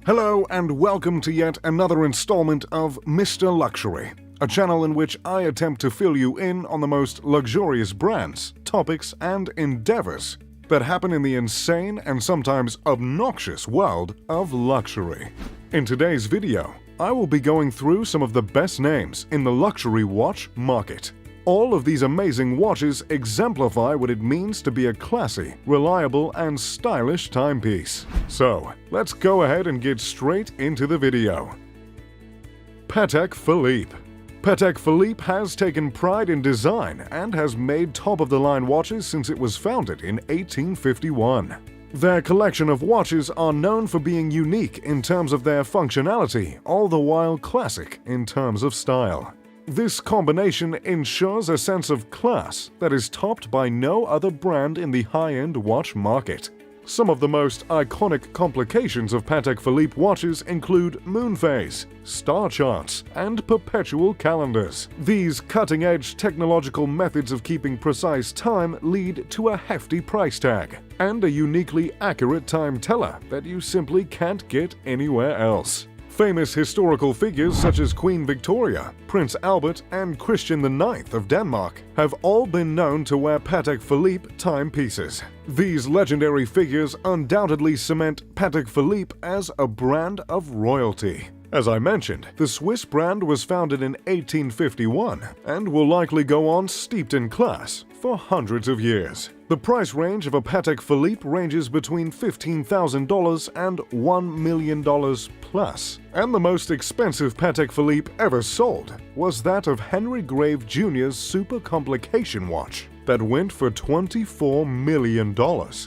Hello and welcome to yet another installment of Mr. Luxury, a channel in which I attempt to fill you in on the most luxurious brands, topics, and endeavors that happen in the insane and sometimes obnoxious world of luxury. In today's video, I will be going through some of the best names in the luxury watch market. All of these amazing watches exemplify what it means to be a classy, reliable, and stylish timepiece. So, let's go ahead and get straight into the video. Patek Philippe. Patek Philippe has taken pride in design and has made top-of-the-line watches since it was founded in 1851. Their collection of watches are known for being unique in terms of their functionality, all the while classic in terms of style. This combination ensures a sense of class that is topped by no other brand in the high-end watch market. Some of the most iconic complications of Patek Philippe watches include moon phase, star charts, and perpetual calendars. These cutting-edge technological methods of keeping precise time lead to a hefty price tag and a uniquely accurate time teller that you simply can't get anywhere else. Famous historical figures such as Queen Victoria, Prince Albert, and Christian IX of Denmark have all been known to wear Patek Philippe timepieces. These legendary figures undoubtedly cement Patek Philippe as a brand of royalty. As I mentioned, the Swiss brand was founded in 1851 and will likely go on steeped in class for hundreds of years. The price range of a Patek Philippe ranges between $15,000 and $1 million plus, and the most expensive Patek Philippe ever sold was that of Henry Grave Jr.'s Super Complication watch that went for $24 million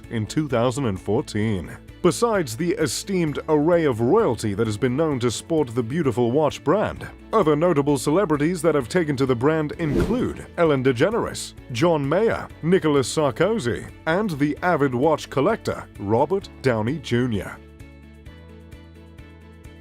in 2014. Besides the esteemed array of royalty that has been known to sport the beautiful watch brand, other notable celebrities that have taken to the brand include Ellen DeGeneres, John Mayer, Nicolas Sarkozy, and the avid watch collector Robert Downey Jr.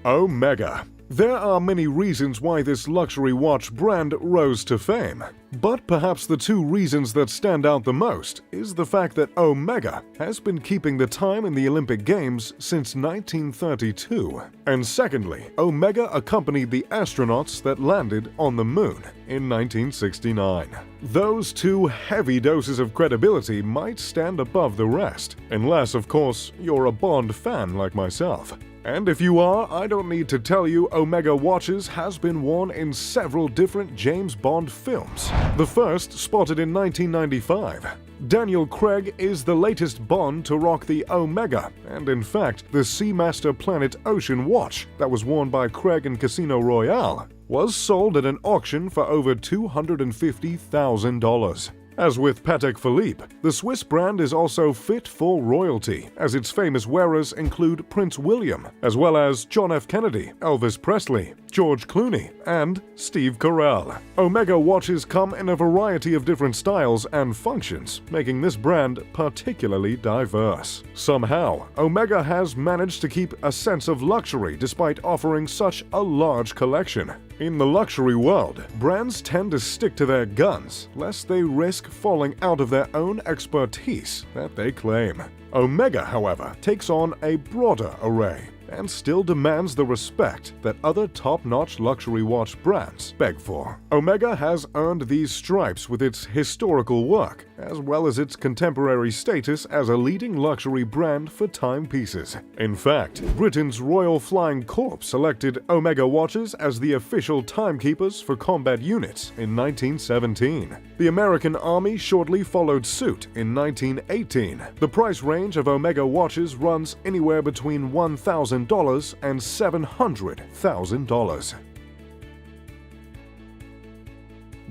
Omega. There are many reasons why this luxury watch brand rose to fame, but perhaps the two reasons that stand out the most is the fact that Omega has been keeping the time in the Olympic Games since 1932, and secondly, Omega accompanied the astronauts that landed on the moon in 1969. Those two heavy doses of credibility might stand above the rest, unless, of course, you're a Bond fan like myself. And if you are, I don't need to tell you Omega watches has been worn in several different James Bond films. The first spotted in 1995. Daniel Craig is the latest Bond to rock the Omega, and in fact, the Seamaster Planet Ocean watch that was worn by Craig in Casino Royale was sold at an auction for over $250,000. As with Patek Philippe, the Swiss brand is also fit for royalty, as its famous wearers include Prince William, as well as John F. Kennedy, Elvis Presley, George Clooney, and Steve Carell. Omega watches come in a variety of different styles and functions, making this brand particularly diverse. Somehow, Omega has managed to keep a sense of luxury despite offering such a large collection. In the luxury world, brands tend to stick to their guns, lest they risk falling out of their own expertise that they claim. Omega, however, takes on a broader array and still demands the respect that other top-notch luxury watch brands beg for. Omega has earned these stripes with its historical work, as well as its contemporary status as a leading luxury brand for timepieces. In fact, Britain's Royal Flying Corps selected Omega watches as the official timekeepers for combat units in 1917. The American Army shortly followed suit in 1918. The price range of Omega watches runs anywhere between $1,000 and $700,000.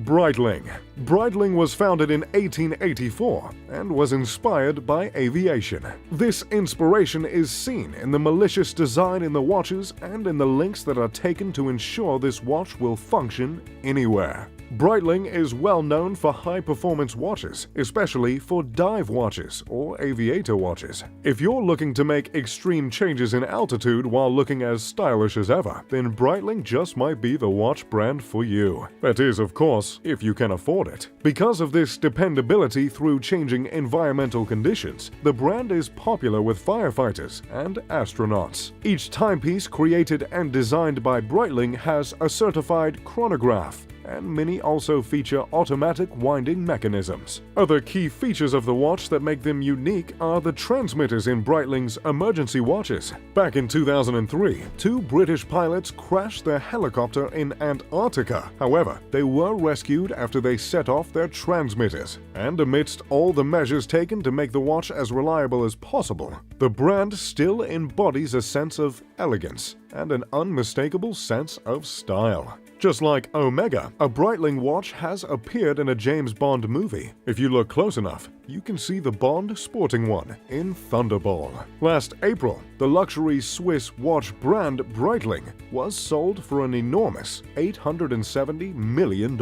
Breitling. Breitling was founded in 1884 and was inspired by aviation. This inspiration is seen in the malicious design in the watches and in the links that are taken to ensure this watch will function anywhere. Breitling is well known for high-performance watches, especially for dive watches or aviator watches. If you're looking to make extreme changes in altitude while looking as stylish as ever, then Breitling just might be the watch brand for you. That is, of course, if you can afford it. Because of this dependability through changing environmental conditions, the brand is popular with firefighters and astronauts. Each timepiece created and designed by Breitling has a certified chronograph, and many also feature automatic winding mechanisms. Other key features of the watch that make them unique are the transmitters in Breitling's emergency watches. Back in 2003, two British pilots crashed their helicopter in Antarctica. However, they were rescued after they set off their transmitters. And amidst all the measures taken to make the watch as reliable as possible, the brand still embodies a sense of elegance and an unmistakable sense of style. Just like Omega, a Breitling watch has appeared in a James Bond movie. If you look close enough, you can see the Bond sporting one in Thunderball. Last April, the luxury Swiss watch brand Breitling was sold for an enormous $870 million.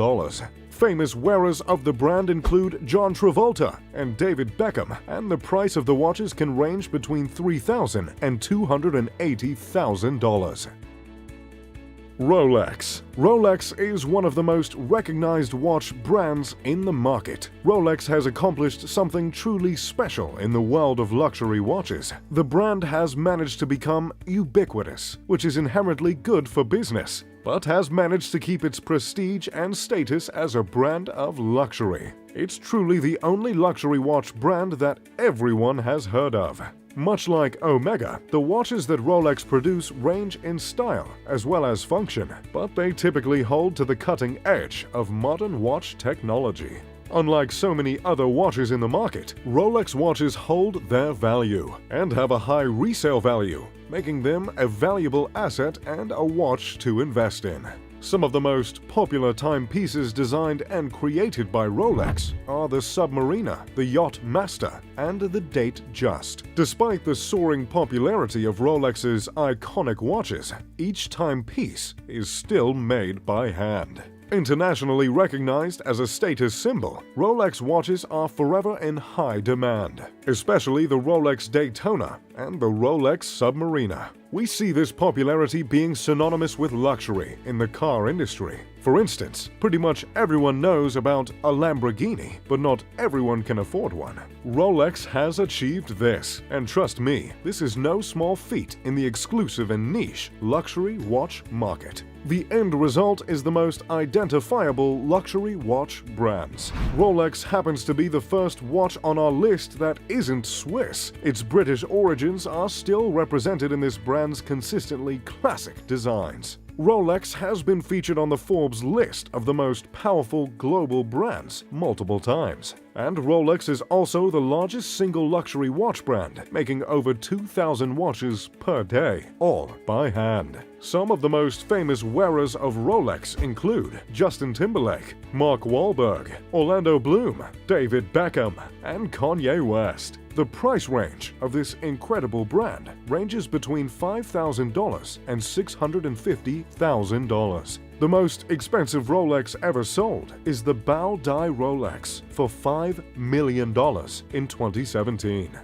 Famous wearers of the brand include John Travolta and David Beckham, and the price of the watches can range between $3,000 and $280,000. Rolex. Rolex is one of the most recognized watch brands in the market. Rolex has accomplished something truly special in the world of luxury watches. The brand has managed to become ubiquitous, which is inherently good for business, but has managed to keep its prestige and status as a brand of luxury. It's truly the only luxury watch brand that everyone has heard of. Much like Omega, the watches that Rolex produce range in style as well as function, but they typically hold to the cutting edge of modern watch technology. Unlike so many other watches in the market, Rolex watches hold their value and have a high resale value, making them a valuable asset and a watch to invest in. Some of the most popular timepieces designed and created by Rolex are the Submariner, the Yacht Master, and the Date Just. Despite the soaring popularity of Rolex's iconic watches, each timepiece is still made by hand. Internationally recognized as a status symbol, Rolex watches are forever in high demand, especially the Rolex Daytona and the Rolex Submariner. We see this popularity being synonymous with luxury in the car industry. For instance, pretty much everyone knows about a Lamborghini, but not everyone can afford one. Rolex has achieved this, and trust me, this is no small feat in the exclusive and niche luxury watch market. The end result is the most identifiable luxury watch brands. Rolex happens to be the first watch on our list that isn't Swiss. Its British origins are still represented in this brand's consistently classic designs. Rolex has been featured on the Forbes list of the most powerful global brands multiple times. And Rolex is also the largest single luxury watch brand, making over 2,000 watches per day, all by hand. Some of the most famous wearers of Rolex include Justin Timberlake, Mark Wahlberg, Orlando Bloom, David Beckham, and Kanye West. The price range of this incredible brand ranges between $5,000 and $650,000. The most expensive Rolex ever sold is the Bow Die Rolex for $5 million in 2017.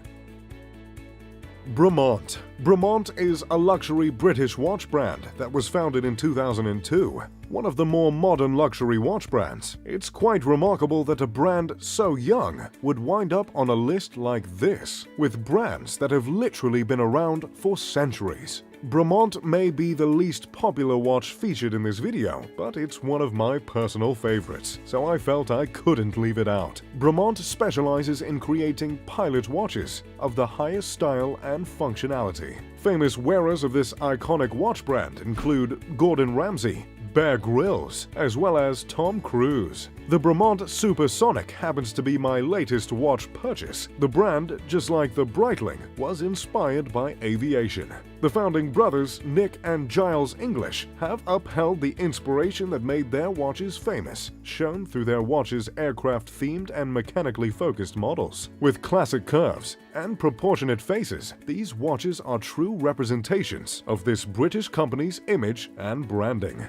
Bremont. Bremont is a luxury British watch brand that was founded in 2002. One of the more modern luxury watch brands. It's quite remarkable that a brand so young would wind up on a list like this, with brands that have literally been around for centuries. Bremont may be the least popular watch featured in this video, but it's one of my personal favorites, so I felt I couldn't leave it out. Bremont specializes in creating pilot watches of the highest style and functionality. Famous wearers of this iconic watch brand include Gordon Ramsay, Bear Grylls, as well as Tom Cruise. The Bremont Supersonic happens to be my latest watch purchase. The brand, just like the Breitling, was inspired by aviation. The founding brothers, Nick and Giles English, have upheld the inspiration that made their watches famous, shown through their watches' aircraft-themed and mechanically focused models. With classic curves and proportionate faces, these watches are true representations of this British company's image and branding.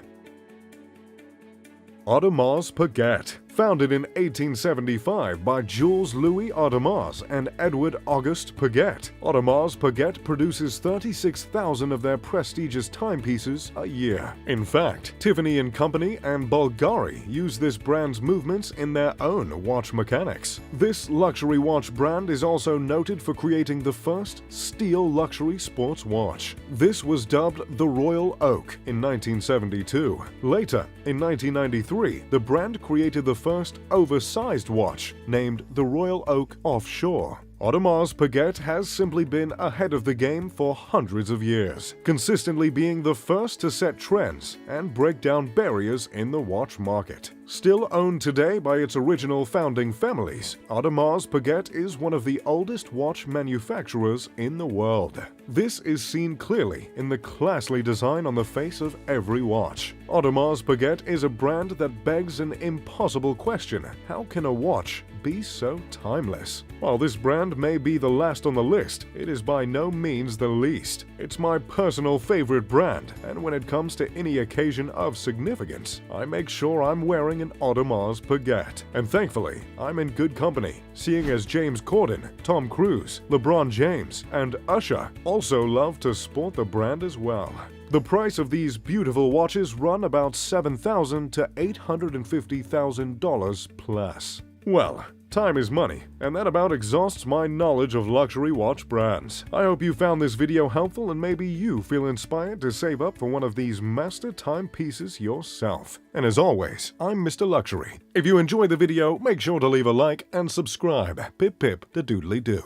Audemars Piguet. Founded in 1875 by Jules Louis Audemars and Edward Auguste Piguet, Audemars Piguet produces 36,000 of their prestigious timepieces a year. In fact, Tiffany & Company and Bulgari use this brand's movements in their own watch mechanics. This luxury watch brand is also noted for creating the first steel luxury sports watch. This was dubbed the Royal Oak in 1972. Later, in 1993, the brand created the first oversized watch, named the Royal Oak Offshore. Audemars Piguet has simply been ahead of the game for hundreds of years, consistently being the first to set trends and break down barriers in the watch market. Still owned today by its original founding families, Audemars Piguet is one of the oldest watch manufacturers in the world. This is seen clearly in the classy design on the face of every watch. Audemars Piguet is a brand that begs an impossible question: how can a watch be so timeless? While this brand may be the last on the list, it is by no means the least. It's my personal favorite brand, and when it comes to any occasion of significance, I make sure I'm wearing an Audemars Piguet. And thankfully, I'm in good company, seeing as James Corden, Tom Cruise, LeBron James, and Usher also love to sport the brand as well. The price of these beautiful watches run about $7,000 to $850,000 plus. Well, time is money, and that about exhausts my knowledge of luxury watch brands. I hope you found this video helpful and maybe you feel inspired to save up for one of these master timepieces yourself. And as always, I'm Mr. Luxury. If you enjoyed the video, make sure to leave a like and subscribe. Pip pip the doodly doo.